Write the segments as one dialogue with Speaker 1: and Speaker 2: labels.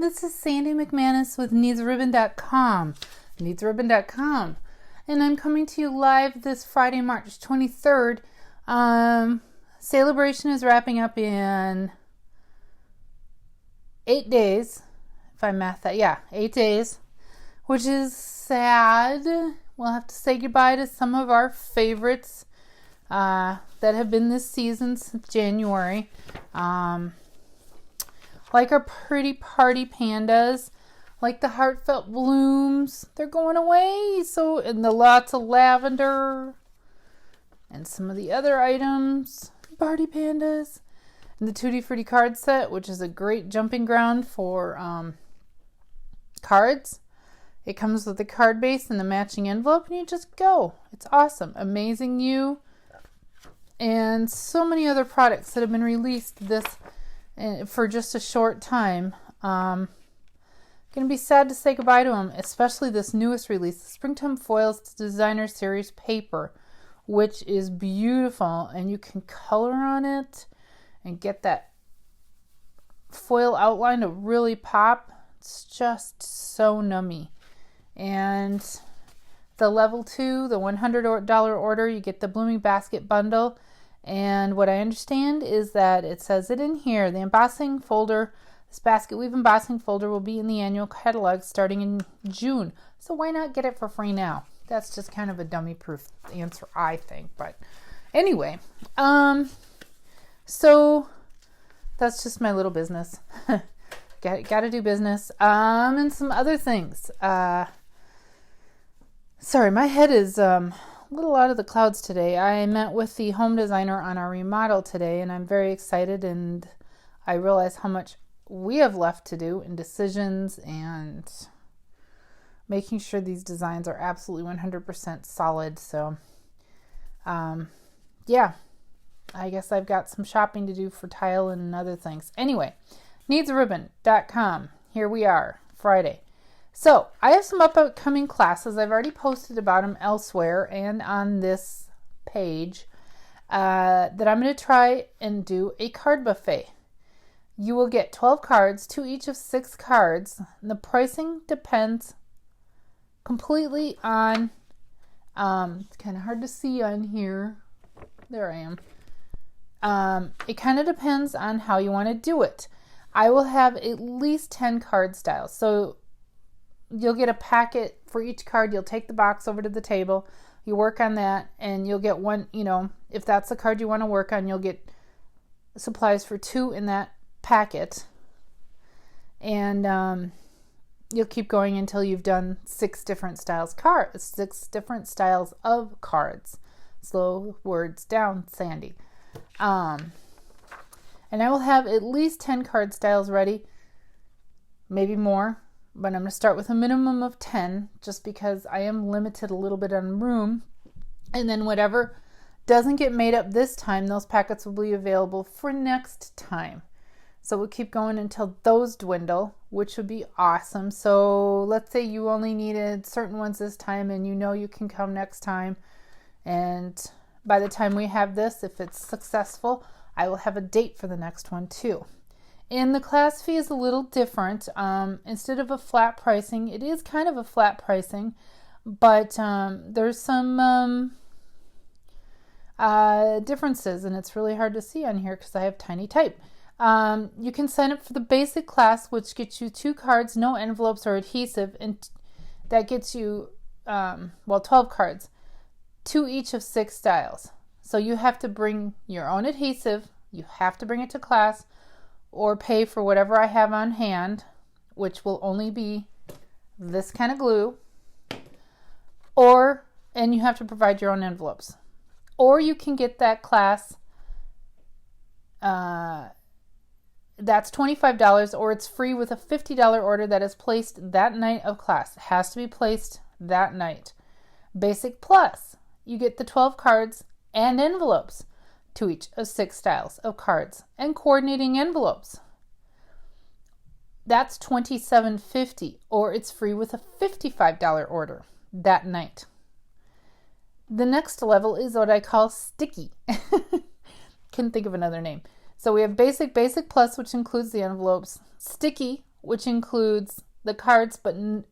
Speaker 1: this is Sandy McManus with NeedsRibbon.com, NeedsRibbon.com, and I'm coming to you live this Friday, March 23rd. Celebration is wrapping up in 8 days, if I math that, 8 days, which is sad. We'll have to say goodbye to some of our favorites that have been this season since January. Like our pretty party pandas, like the heartfelt blooms, they're going away. So, and the lots of lavender and some of the other items, party pandas, and the Tutti Frutti card set, which is a great jumping ground for cards. It comes with the card base and the matching envelope, and you just go. It's awesome. Amazing You, and so many other products that have been released this for just a short time. Going to be sad to say goodbye to them, especially this newest release, the Springtime Foils Designer Series paper, which is beautiful, and you can color on it and get that foil outline to really pop. It's just so nummy. And the level 2, the $100 order, you get the Blooming Basket bundle. And what I understand is that it says it in here, the embossing folder, this basket weave embossing folder will be in the annual catalog starting in June. So why not get it for free now? That's just kind of a dummy proof answer, I think. But anyway, so that's just my little business. Got to do business. And some other things. Sorry, my head is a little out of the clouds today. I met with the home designer on our remodel today, and I'm very excited, and I realize how much we have left to do in decisions and making sure these designs are absolutely 100% solid. So, yeah, I guess I've got some shopping to do for tile and other things. Anyway, NeedsRibbon.com. Here we are, Friday. So, I have some upcoming classes. I've already posted about them elsewhere and on this page that I'm going to try and do a card buffet. You will get 12 cards, 2 each of 6 cards. And the pricing depends completely on, it's kind of hard to see on here. There I am. It kind of depends on how you want to do it. I will have at least 10 card styles. So, you'll get a packet for each card. You'll take the box over to the table. You work on that, and you'll get one, if that's the card you want to work on, you'll get supplies for 2 in that packet. And you'll keep going until you've done 6 different styles of cards. Slow words down, Sandy. And I will have at least 10 card styles ready, maybe more. But I'm going to start with a minimum of 10 just because I am limited a little bit on room. And then whatever doesn't get made up this time, those packets will be available for next time. So we'll keep going until those dwindle, which would be awesome. So let's say you only needed certain ones this time and you can come next time. And by the time we have this, if it's successful, I will have a date for the next one too. And the class fee is a little different. Instead of a flat pricing, it is kind of a flat pricing, but there's some differences, and it's really hard to see on here because I have tiny type. You can sign up for the basic class, which gets you 2 cards, no envelopes or adhesive, and that gets you, 12 cards, 2 each of 6 styles. So you have to bring your own adhesive, you have to bring it to class, or pay for whatever I have on hand, which will only be this kind of glue, and you have to provide your own envelopes. Or you can get that class, that's $25, or it's free with a $50 order that is placed that night of class. It has to be placed that night. Basic Plus, you get the 12 cards and envelopes, 2 each of 6 styles of cards, and coordinating envelopes. That's $27.50, or it's free with a $55 order that night. The next level is what I call sticky. Couldn't think of another name. So we have basic, basic plus, which includes the envelopes, sticky, which includes the cards but and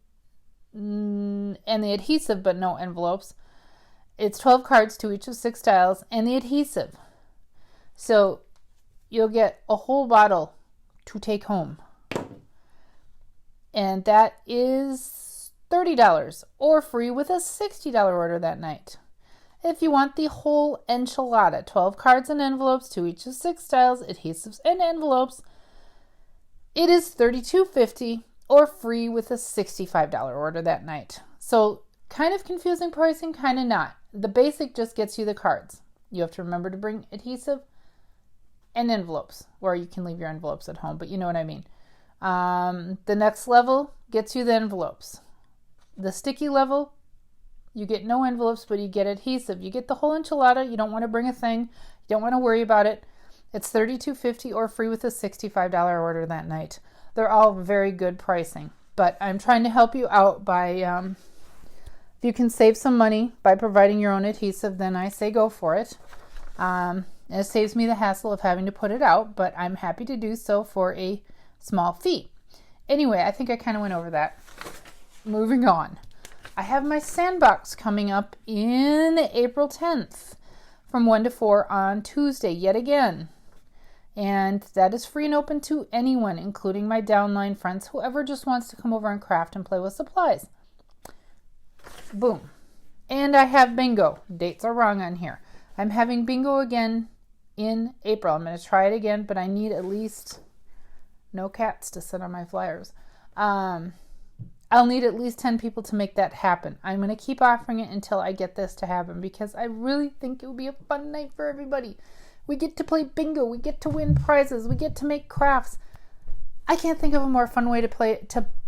Speaker 1: the adhesive but no envelopes. It's 12 cards, 2 each of 6 styles, and the adhesive. So you'll get a whole bottle to take home. And that is $30 or free with a $60 order that night. If you want the whole enchilada, 12 cards and envelopes, 2 each of 6 styles, adhesives and envelopes, it is $32.50 or free with a $65 order that night. So kind of confusing pricing, kind of not. The basic just gets you the cards. You have to remember to bring adhesive and envelopes, or you can leave your envelopes at home, but you know what I mean. The next level gets you the envelopes. The sticky level, you get no envelopes, but you get adhesive. You get the whole enchilada. You don't want to bring a thing. You don't want to worry about it. It's $32.50 or free with a $65 order that night. They're all very good pricing, but I'm trying to help you out by, if you can save some money by providing your own adhesive, then I say go for it. It saves me the hassle of having to put it out, but I'm happy to do so for a small fee. Anyway, I think I kind of went over that. Moving on. I have my sandbox coming up in April 10th from 1 to 4 on Tuesday yet again. And that is free and open to anyone, including my downline friends, whoever just wants to come over and craft and play with supplies. Boom. And I have bingo. Dates are wrong on here. I'm having bingo again in April. I'm going to try it again, but I need at least no cats to sit on my flyers. I'll need at least 10 people to make that happen. I'm going to keep offering it until I get this to happen because I really think it will be a fun night for everybody. We get to play bingo. We get to win prizes. We get to make crafts. I can't think of a more fun way to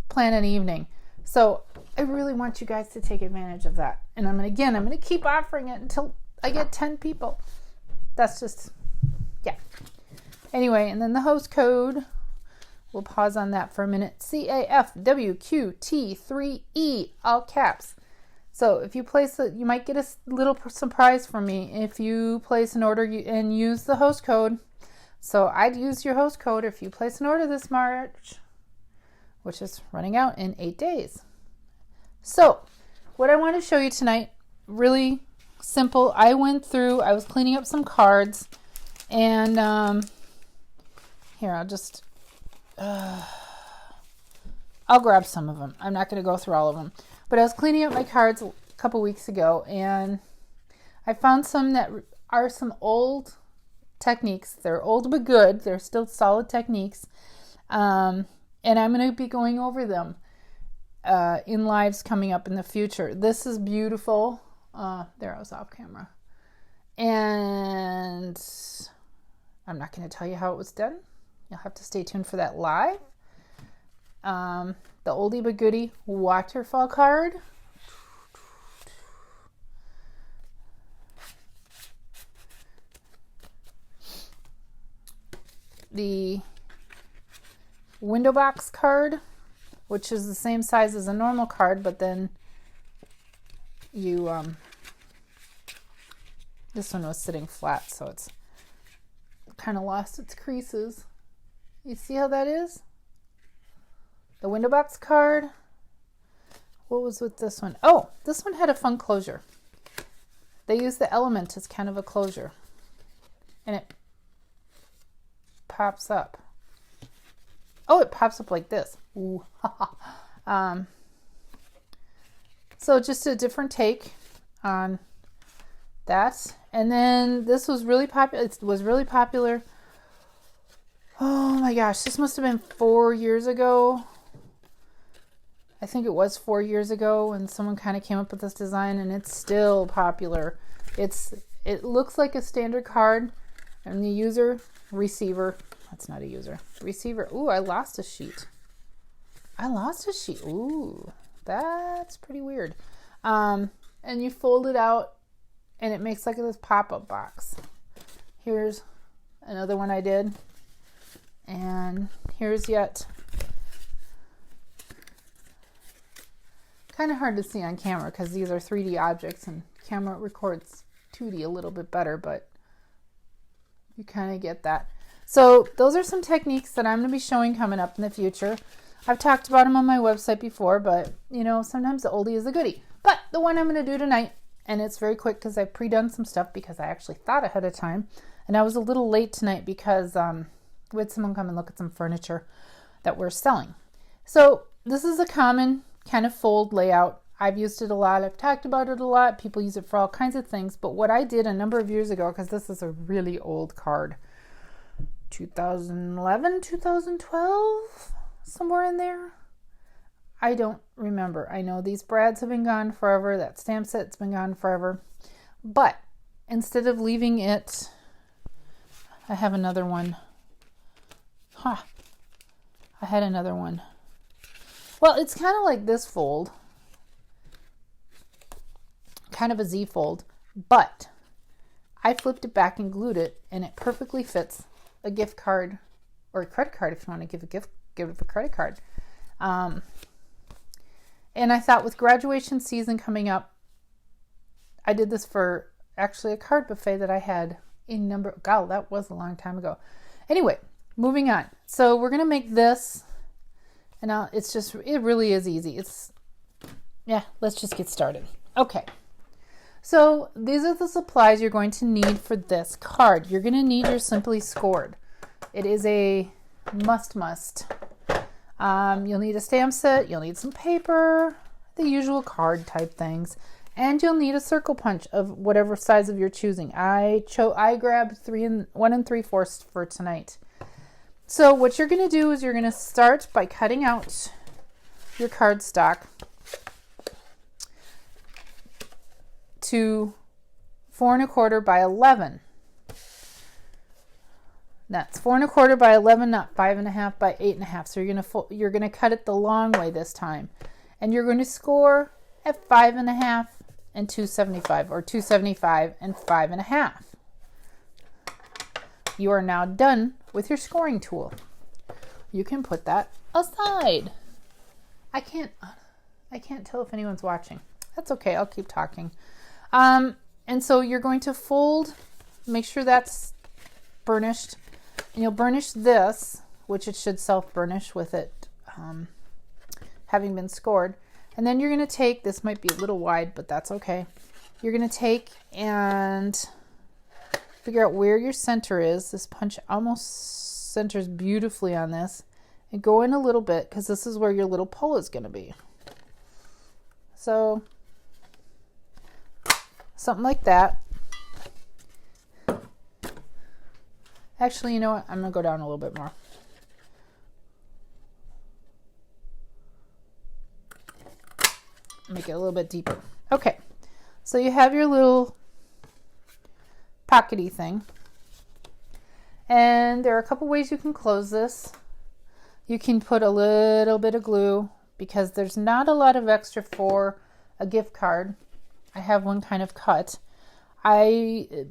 Speaker 1: plan an evening. So I really want you guys to take advantage of that. And I'm going to keep offering it until I get 10 people. That's just, yeah. Anyway, and then the host code, we'll pause on that for a minute. CAFWQT3E, all caps. So if you place it, you might get a little surprise from me if you place an order and use the host code. So I'd use your host code if you place an order this March, which is running out in 8 days. So what I want to show you tonight, really simple. I was cleaning up some cards, and here, I'll grab some of them. I'm not going to go through all of them. But I was cleaning up my cards a couple weeks ago, and I found some that are some old techniques. They're old but good. They're still solid techniques. And I'm going to be going over them in lives coming up in the future. This is beautiful. There, I was off camera. And I'm not going to tell you how it was done. You'll have to stay tuned for that live. The oldie but goodie waterfall card. The window box card, which is the same size as a normal card, but then you this one was sitting flat, so it's kind of lost its creases. You see how that is? The window box card. What was with this one? Oh, this one had a fun closure. They used the element as kind of a closure, and it pops up. Oh, it pops up like this. Ooh. So just a different take on that. And then this was really popular. It was really popular. Oh my gosh, this must have been 4 years ago. I think it was 4 years ago when someone kind of came up with this design, and it's still popular. It looks like a standard card, and the receiver. That's not a user. Receiver. Ooh, I lost a sheet. Ooh, that's pretty weird. And you fold it out, and it makes like this pop-up box. Here's another one I did. And here's yet. Kind of hard to see on camera because these are 3D objects, and camera records 2D a little bit better, but you kind of get that. So those are some techniques that I'm going to be showing coming up in the future. I've talked about them on my website before, but you know, sometimes the oldie is a goodie. But the one I'm going to do tonight, and it's very quick because I've pre-done some stuff because I actually thought ahead of time. And I was a little late tonight because we had someone come and look at some furniture that we're selling. So this is a common kind of fold layout. I've used it a lot. I've talked about it a lot. People use it for all kinds of things. But what I did a number of years ago, because this is a really old card, 2011, 2012, somewhere in there. I don't remember. I know these brads have been gone forever. That stamp set's been gone forever. But instead of leaving it, I have another one. I had another one. Well, it's kind of like this fold. Kind of a Z fold. But I flipped it back and glued it, and it perfectly fits a gift card or a credit card if you want to give it a credit card. And I thought with graduation season coming up, I did this for actually a card buffet that I had that was a long time ago. Anyway, moving on. So we're going to make this, and it really is easy. Let's just get started. Okay. So these are the supplies you're going to need for this card. You're going to need your Simply Scored. It is a must. You'll need a stamp set, you'll need some paper, the usual card type things, and you'll need a circle punch of whatever size of your choosing. I grabbed 1 3/4 for tonight. So what you're going to do is you're going to start by cutting out your cardstock to 4 1/4 by 11. That's 4 1/4 by 11, not 5 1/2 by 8 1/2. So you're gonna cut it the long way this time, and you're going to score at 5 1/2 and 275, or 275 and 5 1/2. You are now done with your scoring tool. You can put that aside. I can't tell if anyone's watching. That's okay. I'll keep talking. And so you're going to fold. Make sure that's burnished. And you'll burnish this, which it should self-burnish with it having been scored. And then you're going to take, this might be a little wide, but that's okay. You're going to take and figure out where your center is. This punch almost centers beautifully on this. And go in a little bit, because this is where your little pull is going to be. So, something like that. Actually, you know what? I'm going to go down a little bit more. Make it a little bit deeper. Okay. So you have your little pockety thing. And there are a couple ways you can close this. You can put a little bit of glue because there's not a lot of extra for a gift card. I have one kind of cut. I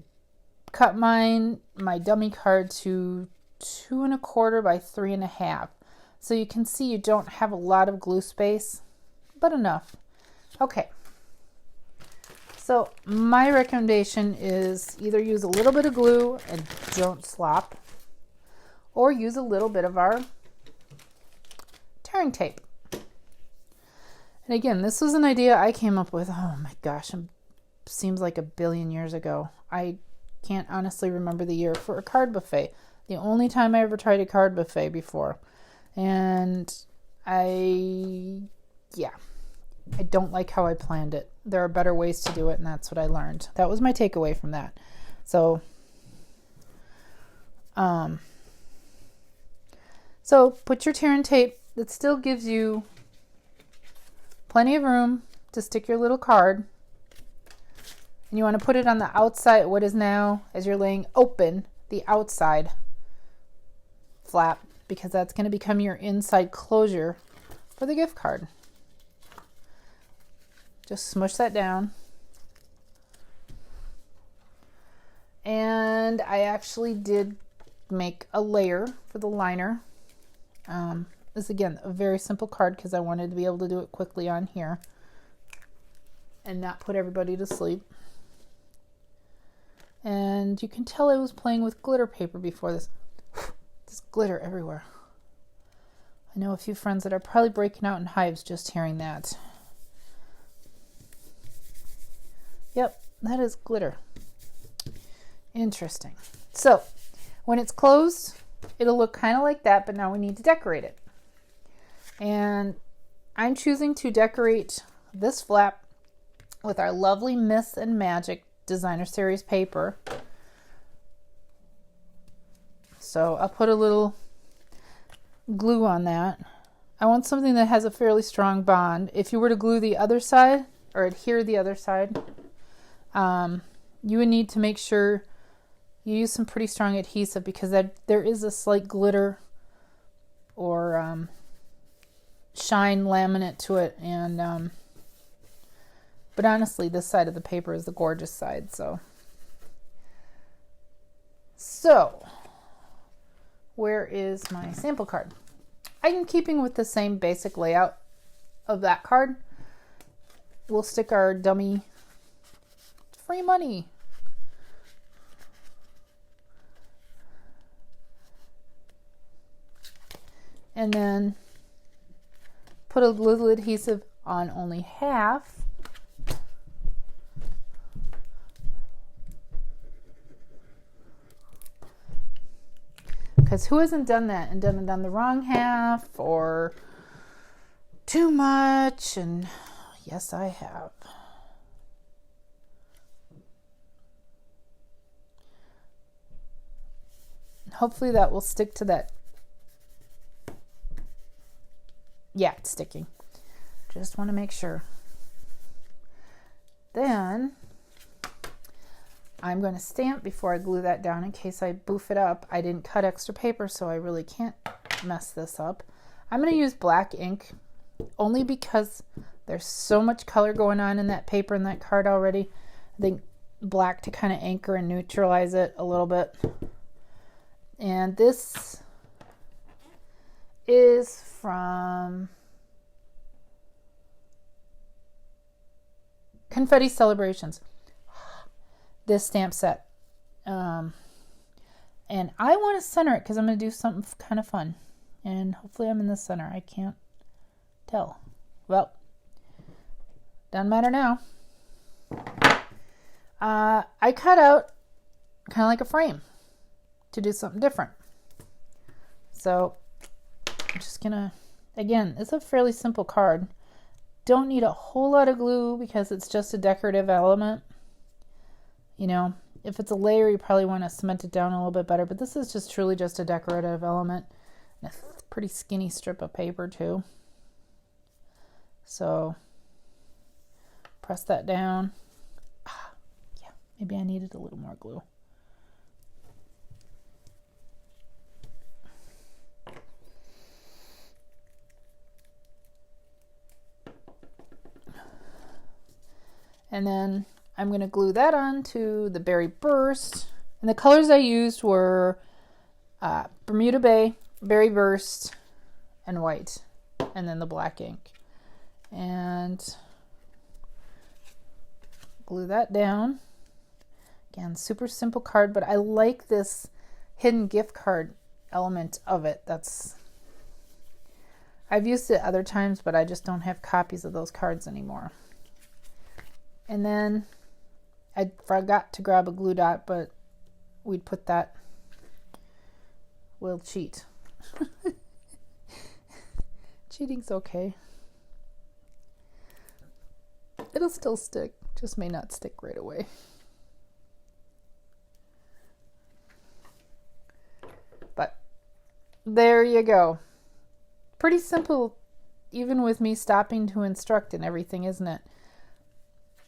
Speaker 1: cut my dummy card to 2 1/4 by 3 1/2. So you can see you don't have a lot of glue space, but enough. Okay. So my recommendation is either use a little bit of glue and don't slop, or use a little bit of our tearing tape. And again, this was an idea I came up with, oh my gosh, it seems like a billion years ago. I can't honestly remember the year, for a card buffet. The only time I ever tried a card buffet before. And I don't like how I planned it. There are better ways to do it, and that's what I learned. That was my takeaway from that. So, so put your tear and tape. That still gives you plenty of room to stick your little card. And you want to put it on the outside, what is now, as you're laying open, the outside flap, because that's going to become your inside closure for the gift card. Just smush that down. And I actually did make a layer for the liner. This is, again, a very simple card because I wanted to be able to do it quickly on here and not put everybody to sleep. And you can tell I was playing with glitter paper before this. There's glitter everywhere. I know a few friends that are probably breaking out in hives just hearing that. Yep, that is glitter. Interesting. So when it's closed, it'll look kind of like that, but now we need to decorate it. And I'm choosing to decorate this flap with our lovely Myth and Magic Designer Series paper. So I'll put a little glue on that. I want something that has a fairly strong bond. If you were to glue the other side or adhere the other side, you would need to make sure you use some pretty strong adhesive, because there is a slight glitter or shine laminate to it. And but honestly, this side of the paper is the gorgeous side. So where is my sample card? I'm keeping with the same basic layout of that card. We'll stick our dummy free money. And then put a little adhesive on only half. Because who hasn't done that and done it on the wrong half or too much? And yes, I have. Hopefully that will stick to that. Yeah, it's sticking. Just want to make sure. Then I'm going to stamp before I glue that down in case I boof it up. I didn't cut extra paper, so I really can't mess this up. I'm going to use black ink only because there's so much color going on in that paper and that card already. I think black to kind of anchor and neutralize it a little bit. And this is from Confetti Celebrations, this stamp set. And I want to center it because I'm going to do something kind of fun. And hopefully I'm in the center. I can't tell. Well, doesn't matter now. I cut out kind of like a frame to do something different. So I'm just gonna, again, it's a fairly simple card. Don't need a whole lot of glue because it's just a decorative element. You know, if it's a layer, you probably want to cement it down a little bit better, but this is just truly just a decorative element. And a pretty skinny strip of paper too. So press that down. Yeah, maybe I needed a little more glue. And then I'm going to glue that on to the Berry Burst. And the colors I used were Bermuda Bay, Berry Burst, and white. And then the black ink. And glue that down. Again, super simple card, but I like this hidden gift card element of it. I've used it other times, but I just don't have copies of those cards anymore. And then I forgot to grab a glue dot, but we'd put that. We'll cheat. Cheating's okay. It'll still stick, just may not stick right away. But there you go. Pretty simple, even with me stopping to instruct and everything, isn't it?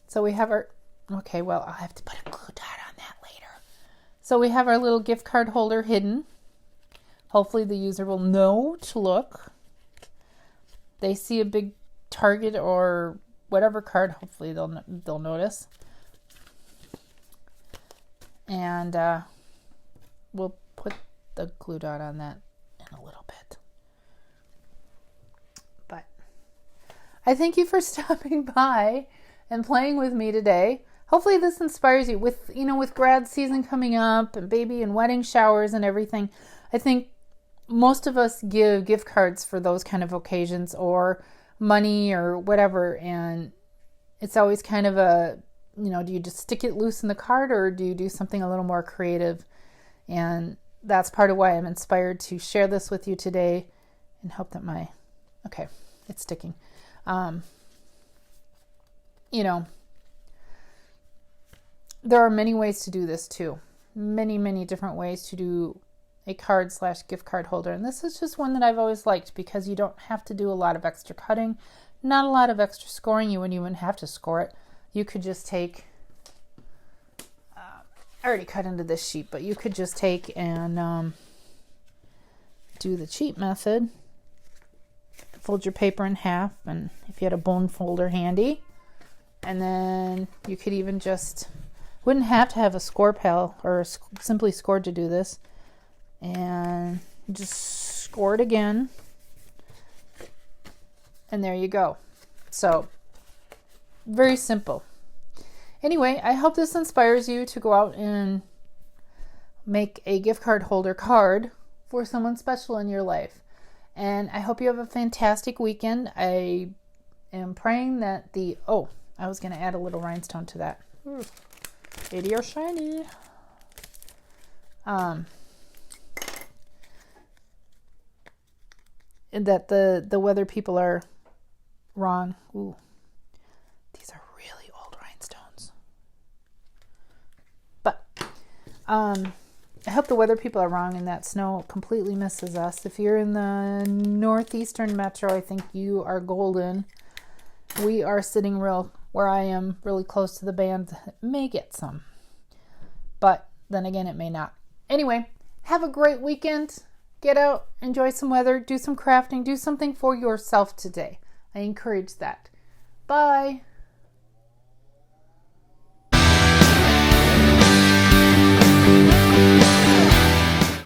Speaker 1: So we have our, okay, well, I'll have to put a glue dot on that later. So we have our little gift card holder hidden. Hopefully the user will know to look. They see a big Target or whatever card, hopefully they'll notice. And we'll put the glue dot on that in a little bit. But I thank you for stopping by and playing with me today. Hopefully this inspires you with grad season coming up and baby and wedding showers and everything. I think most of us give gift cards for those kind of occasions, or money or whatever, and it's always kind of a, do you just stick it loose in the card, or do you do something a little more creative? And that's part of why I'm inspired to share this with you today, and hope that okay, it's sticking. There are many ways to do this too. Many, many different ways to do a card/gift card holder. And this is just one that I've always liked, because you don't have to do a lot of extra cutting, not a lot of extra scoring. You wouldn't even have to score it. You could just take, I already cut into this sheet, but you could just take and do the cheap method. Fold your paper in half, and if you had a bone folder handy, and then you could even wouldn't have to have a score pal or Simply Scored to do this, and just score it again, and there you go. So very simple. Anyway, I hope this inspires you to go out and make a gift card holder card for someone special in your life. And I hope you have a fantastic weekend. I am praying that I was going to add a little rhinestone to that. Itty or shiny. That the weather people are wrong. Ooh, these are really old rhinestones. But I hope the weather people are wrong and that snow completely misses us. If you're in the northeastern metro, I think you are golden. We are sitting where I am, really close to the band. It may get some, but then again, it may not. Anyway, have a great weekend. Get out, enjoy some weather, do some crafting, do something for yourself today. I encourage that. Bye.